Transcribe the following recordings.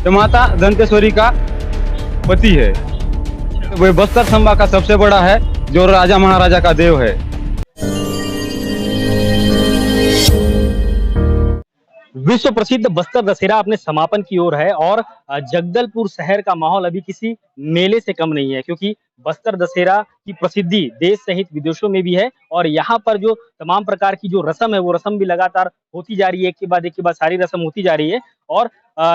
ये माता दंतेश्वरी का पति है। वो बस्तर संभा का सबसे बड़ा है, जो राजा महाराजा का देव है। विश्व प्रसिद्ध बस्तर दशहरा अपने समापन की ओर है और जगदलपुर शहर का माहौल अभी किसी मेले से कम नहीं है, क्योंकि बस्तर दशहरा की प्रसिद्धि देश सहित विदेशों में भी है। और यहाँ पर जो तमाम प्रकार की जो रस्म है, वो रस्म भी लगातार होती जा रही है, एक के बाद सारी रस्म होती जा रही है। और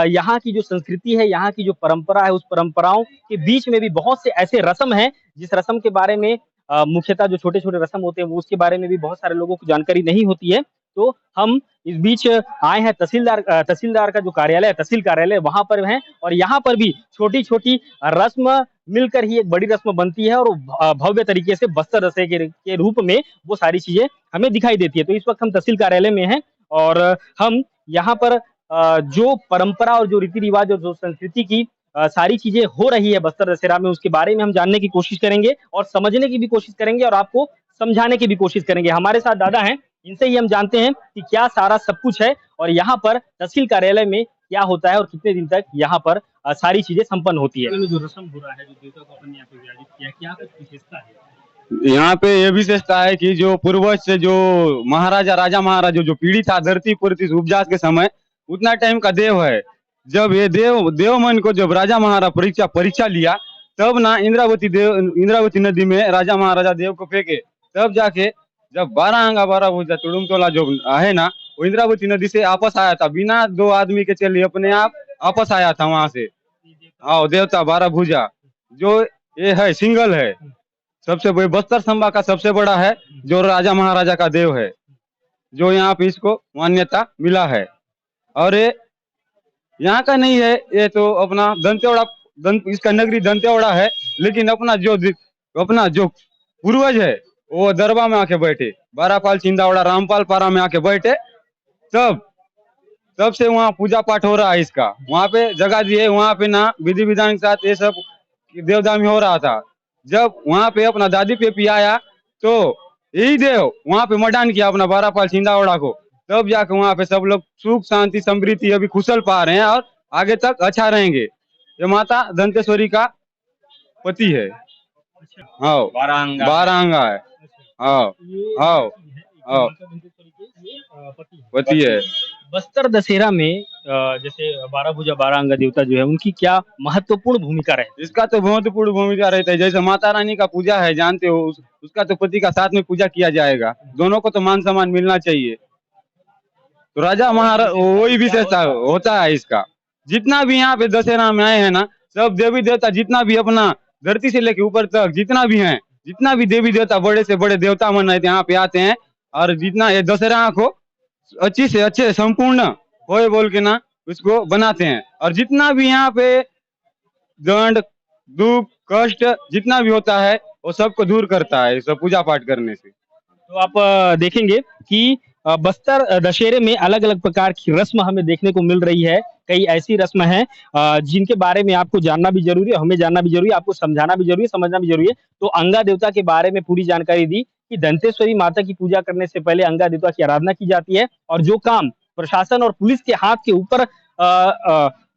यहाँ की जो संस्कृति है, यहाँ की जो परंपरा है, उस परंपराओं के बीच में भी बहुत से ऐसे रस्म हैं जिस रस्म के बारे में मुख्यतः जो छोटे छोटे रस्म होते हैं वो उसके बारे में भी बहुत सारे लोगों को जानकारी नहीं होती है। तो हम इस बीच आए हैं तहसीलदार का जो कार्यालय है, तहसील कार्यालय, वहां पर हैं। और यहाँ पर भी छोटी छोटी रस्म मिलकर ही एक बड़ी रस्म बनती है और भव्य तरीके से बस्तर दशहरे के रूप में वो सारी चीजें हमें दिखाई देती है। तो इस वक्त हम तहसील कार्यालय में हैं और हम यहाँ पर जो परंपरा और जो रीति रिवाज और जो संस्कृति की सारी चीजें हो रही है बस्तर दशहरा में, उसके बारे में हम जानने की कोशिश करेंगे और समझने की भी कोशिश करेंगे और आपको समझाने की भी कोशिश करेंगे। हमारे साथ दादा हैं, इनसे ही हम जानते हैं कि क्या सारा सब कुछ है और यहाँ पर तहसील कार्यालय में क्या होता है और कितने दिन तक यहाँ पर सारी चीजें संपन्न होती है। जो रस्म हो रहा है, जो देवता को अपन यहाँ पे विराजित किया, क्या कुछ विशेषता है? यहाँ पे ये विशेषता है कि जो पूर्वज से जो महाराजा राजा महाराजा जो पीढ़ी था धरती पृथ्वी उपजा के समय, उतना टाइम का देव है। जब ये देव मन को जब राजा महाराजा परीक्षा लिया, तब ना इंद्रावती नदी में राजा महाराजा देव को फेंके। तब जाके जब 12 अंगा 12 भुजा तुड़ुम टोला जो है ना, वो इंद्रावती नदी से आपस आया था, बिना 2 आदमी के चले अपने आप आपस आया था वहां से। हाँ, देवता 12 भुजा जो ये है सिंगल है, सबसे बड़े बस्तर संभा का सबसे बड़ा है, जो राजा महाराजा का देव है, जो यहाँ पे इसको मान्यता मिला है। और ये यहाँ का नहीं है, ये तो अपना इसका नगरी दंतेवाड़ा है। लेकिन अपना जो पूर्वज है वो दरबा में आके बैठे, 12 पाल चिंदावड़ा रामपाल पारा में आके बैठे, तब से वहाँ पूजा पाठ हो रहा है इसका। वहाँ पे जगह दी है, वहाँ पे ना विधि विधान के साथ ये सब देवदामी हो रहा था। जब वहाँ पे अपना दादी पे आया तो यही देव वहाँ पे मडान किया अपना 12 पाल छिंदावड़ा को। तब जाकर वहाँ पे सब लोग सुख शांति समृद्धि अभी कुशल पा रहे हैं और आगे तक अच्छा रहेंगे। ये माता दंतेश्वरी का पति है। हाँ, 12 अंगा है। हाँ हाँ हाँ, पति है। बस्तर दशहरा में जैसे 12 भुजा 12 अंगा देवता जो है, उनकी क्या महत्वपूर्ण भूमिका रहती है? इसका तो महत्वपूर्ण भूमिका रहता है। जैसे माता रानी का पूजा है, जानते हो, उसका तो पति का साथ में पूजा किया जाएगा। दोनों को तो मान सम्मान मिलना चाहिए। तो राजा महाराज वही विशेषता होता है इसका। जितना भी यहाँ पे दशहरा में आए हैं ना, सब देवी देवता जितना भी अपना धरती से लेके ऊपर तक जितना भी हैं, जितना भी देवी देवता बड़े से बड़े देवता मन रहते हैं यहाँ पे आते हैं। और जितना ये दशहरा को अच्छी से अच्छे संपूर्ण होए बोल के ना उसको बनाते हैं। और जितना भी यहाँ पे दंड दुख कष्ट जितना भी होता है वो सबको दूर करता है सब पूजा पाठ करने से। तो आप देखेंगे कि बस्तर दशहरे में अलग अलग प्रकार की रस्म हमें देखने को मिल रही है। कई ऐसी रस्म हैं जिनके बारे में आपको जानना भी जरूरी है, हमें जानना भी जरूरी है, आपको समझाना भी जरूरी है, समझना भी जरूरी है। तो अंगा देवता के बारे में पूरी जानकारी दी कि दंतेश्वरी माता की पूजा करने से पहले अंगा देवता की आराधना की जाती है और जो काम प्रशासन और पुलिस के हाथ के ऊपर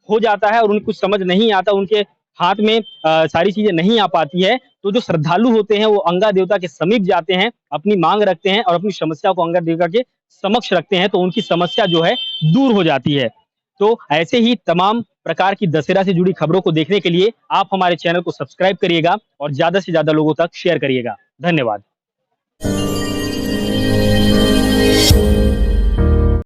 हो जाता है और उनको कुछ समझ नहीं आता, उनके हाथ में सारी चीजें नहीं आ पाती है, तो जो श्रद्धालु होते हैं वो अंगा देवता के समीप जाते हैं, अपनी मांग रखते हैं और अपनी समस्या को अंगा देवता के समक्ष रखते हैं, तो उनकी समस्या जो है दूर हो जाती है। तो ऐसे ही तमाम प्रकार की दशहरा से जुड़ी खबरों को देखने के लिए आप हमारे चैनल को सब्सक्राइब करिएगा और ज्यादा से ज्यादा लोगों तक शेयर करिएगा। धन्यवाद।